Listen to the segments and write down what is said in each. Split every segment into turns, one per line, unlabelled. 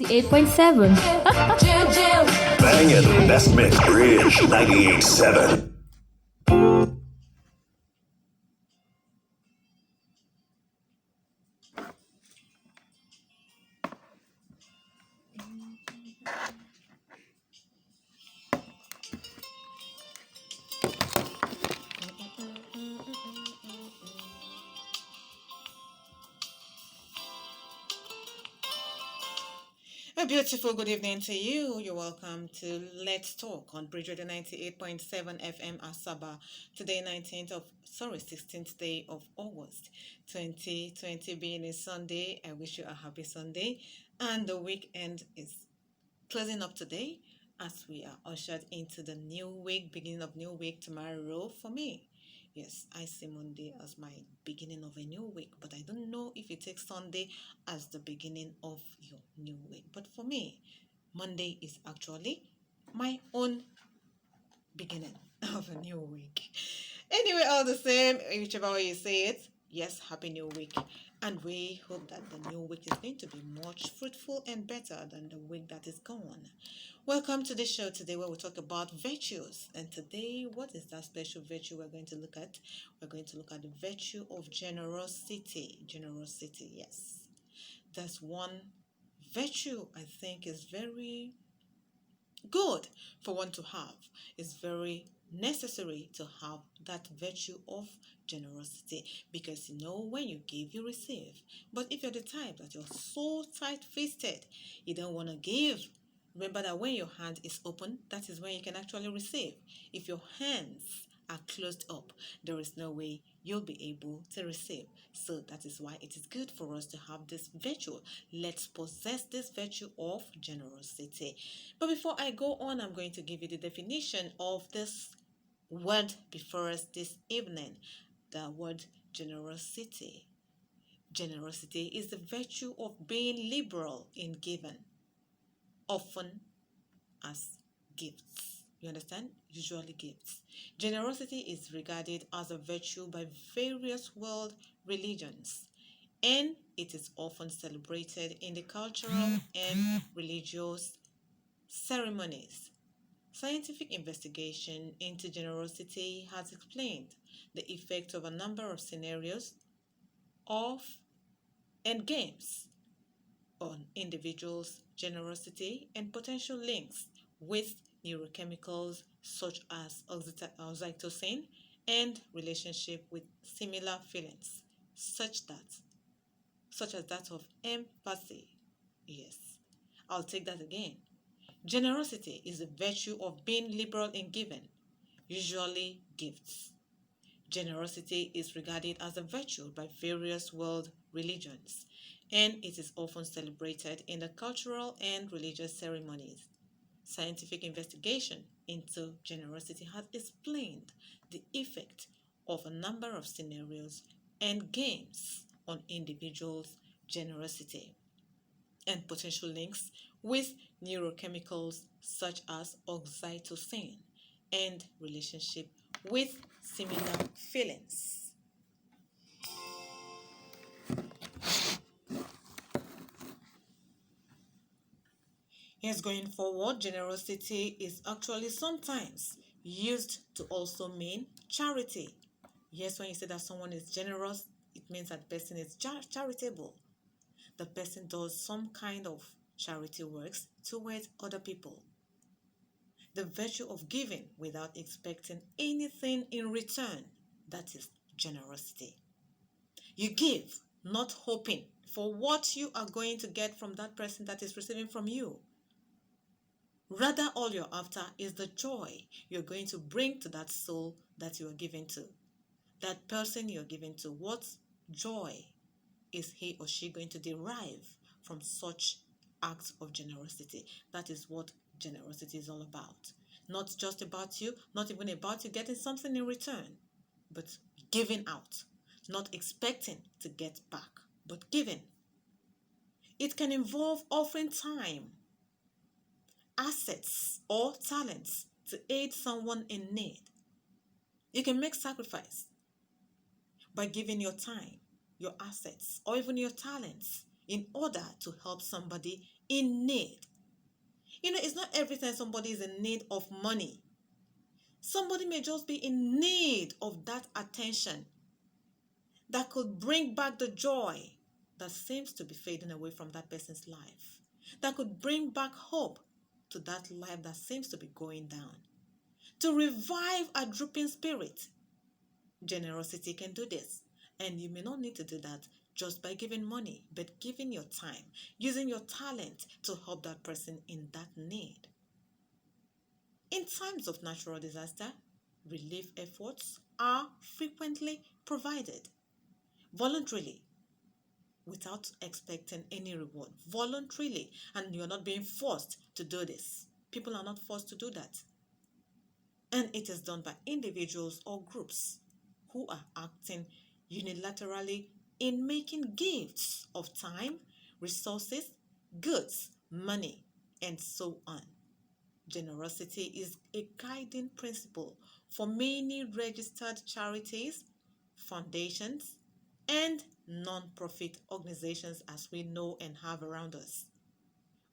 98.7.
Bangin' Best Mix Bridge 98.7.
A beautiful good evening to you. You're welcome to Let's Talk on Bridge Radio 98.7 FM Asaba. Today, 16th day of August 2020, being a Sunday. I wish you a happy Sunday. And the weekend is closing up today as we are ushered into the new week, beginning of new week tomorrow for me. Yes, I see Monday as my beginning of a new week, but I don't know if you take Sunday as the beginning of your new week. But for me, Monday is actually my own beginning of a new week. Anyway, all the same, whichever way you say it, yes, happy new week. And we hope that the new week is going to be much fruitful and better than the week that is gone. Welcome to the show today where we talk about virtues. And today, what is that special virtue we're going to look at? We're going to look at the virtue of generosity. Generosity, yes. That's one virtue I think is very good for one to have. It's very necessary to have that virtue of generosity because when you give, you receive. But if you're the type that you're so tight-fisted, you don't want to give, remember that when your hand is open, that is when you can actually receive. If your hands are closed up, there is no way you'll be able to receive. So that is why it is good for us to have this virtue. Let's possess this virtue of generosity. But before I go on, I'm going to give you the definition of this word before us this evening. The word generosity. Generosity is the virtue of being liberal in giving, often as gifts. You understand? Usually gifts. Generosity is regarded as a virtue by various world religions, and it is often celebrated in the cultural and religious ceremonies. Scientific investigation into generosity has explained the effect of a number of scenarios of and games on individuals' generosity and potential links with neurochemicals such as oxytocin and relationship with similar feelings such as that of empathy. Yes, I'll take that again. Generosity is the virtue of being liberal in giving, usually gifts. Generosity is regarded as a virtue by various world religions, and it is often celebrated in the cultural and religious ceremonies. Scientific investigation into generosity has explained the effect of a number of scenarios and games on individuals' generosity and potential links with neurochemicals such as oxytocin and relationship with similar feelings. Yes, going forward, generosity is actually sometimes used to also mean charity. Yes, when you say that someone is generous, it means that person is charitable. The person does some kind of charity works towards other people. The virtue of giving without expecting anything in return, that is generosity. You give, not hoping for what you are going to get from that person that is receiving from you. Rather, all you're after is the joy you're going to bring to that soul that you are giving to. That person you're giving to, what joy is he or she going to derive from such acts of generosity? That is what generosity is all about. Not just about you, not even about you getting something in return, but giving out, not expecting to get back, but giving. It can involve offering time, assets, or talents to aid someone in need. You can make sacrifice by giving your time, your assets, or even your talents in order to help somebody in need. It's not every time somebody is in need of money. Somebody may just be in need of that attention that could bring back the joy that seems to be fading away from that person's life, that could bring back hope to that life that seems to be going down, to revive a drooping spirit. Generosity can do this, and you may not need to do that just by giving money, but giving your time, using your talent to help that person in that need. In times of natural disaster, relief efforts are frequently provided voluntarily without expecting any reward. Voluntarily, and you're not being forced to do this. People are not forced to do that. And it is done by individuals or groups who are acting unilaterally in making gifts of time, resources, goods, money, and so on. Generosity is a guiding principle for many registered charities, foundations, and non-profit organizations as we know and have around us.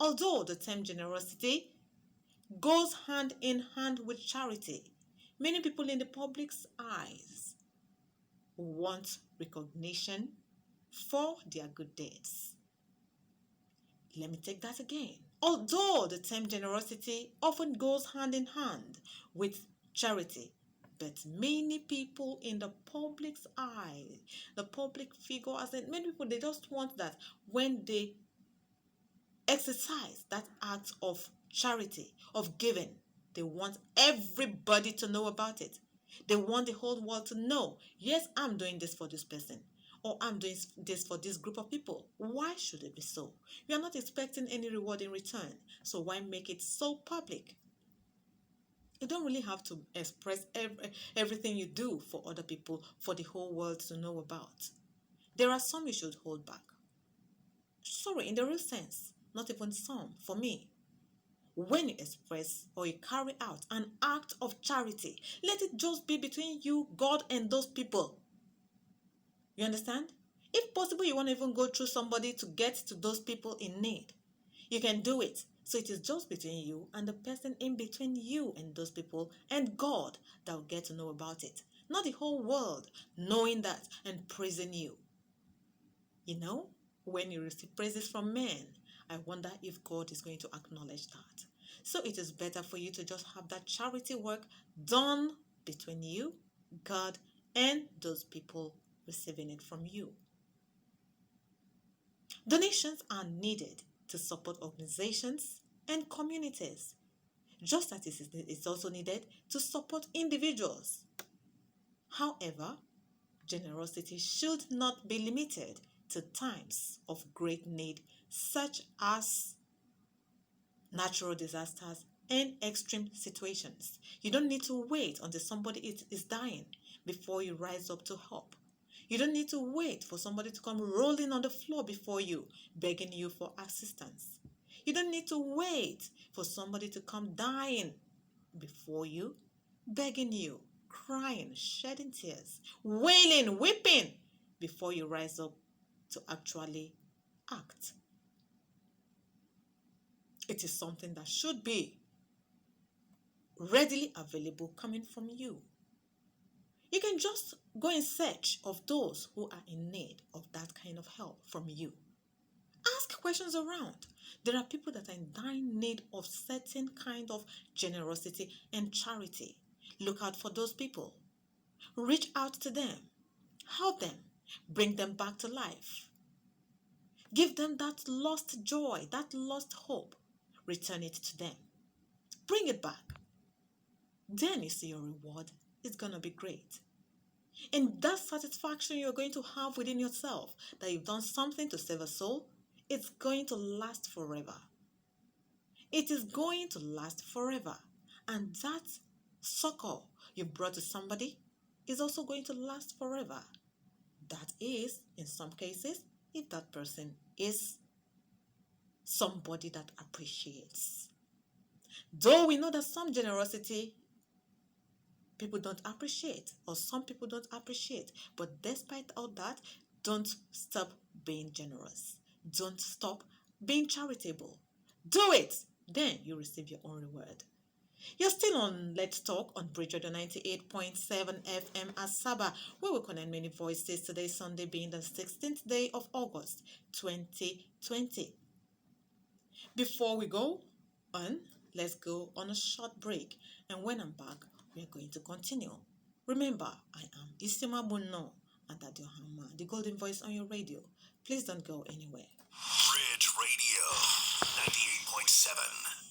Although the term generosity goes hand in hand with charity, many people in the public's eyes want recognition for their good deeds. Let me take that again. Although the term generosity often goes hand in hand with charity, but many people in the public's eye, the public figure, as in many people, they just want that when they exercise that act of charity, of giving, they want everybody to know about it. They want the whole world to know, yes, I'm doing this for this person, or I'm doing this for this group of people. Why should it be so? You are not expecting any reward in return, so why make it so public? You don't really have to express everything you do for other people for the whole world to know about. There are some you should hold back. Sorry, in the real sense, not even some, for me. When you express or you carry out an act of charity, let it just be between you, God, and those people. You understand? If possible, you want to even go through somebody to get to those people in need. You can do it. So it is just between you and the person in between you and those people and God that will get to know about it. Not the whole world knowing that and praising you. When you receive praises from men, I wonder if God is going to acknowledge that. So it is better for you to just have that charity work done between you, God, and those people receiving it from you. Donations are needed to support organizations and communities, just as it's also needed to support individuals. However, generosity should not be limited to times of great need, such as natural disasters and extreme situations. You don't need to wait until somebody is dying before you rise up to help. You don't need to wait for somebody to come rolling on the floor before you, begging you for assistance. You don't need to wait for somebody to come dying before you, begging you, crying, shedding tears, wailing, weeping before you rise up to actually act. It is something that should be readily available coming from you. You can just go in search of those who are in need of that kind of help from you. Ask questions around. There are people that are in dying need of certain kind of generosity and charity. Look out for those people. Reach out to them. Help them. Bring them back to life. Give them that lost joy, that lost hope. Return it to them. Bring it back. Then you see your reward. It's going to be great. And that satisfaction you're going to have within yourself, that you've done something to save a soul, it's going to last forever. It is going to last forever. And that succor you brought to somebody is also going to last forever. That is, in some cases, if that person is somebody that appreciates. Though we know that some generosity people don't appreciate, or some people don't appreciate, but despite all that, don't stop being generous. Don't stop being charitable. Do it! Then you receive your own reward. You're still on Let's Talk on Bridge Radio 98.7 FM Asaba, where we connect many voices today, Sunday being the 16th day of August 2020. Before we go on, let's go on a short break. And when I'm back, we are going to continue. Remember, I am Isima Bunno Adadiohanma, the golden voice on your radio. Please don't go anywhere.
Bridge Radio 98.7.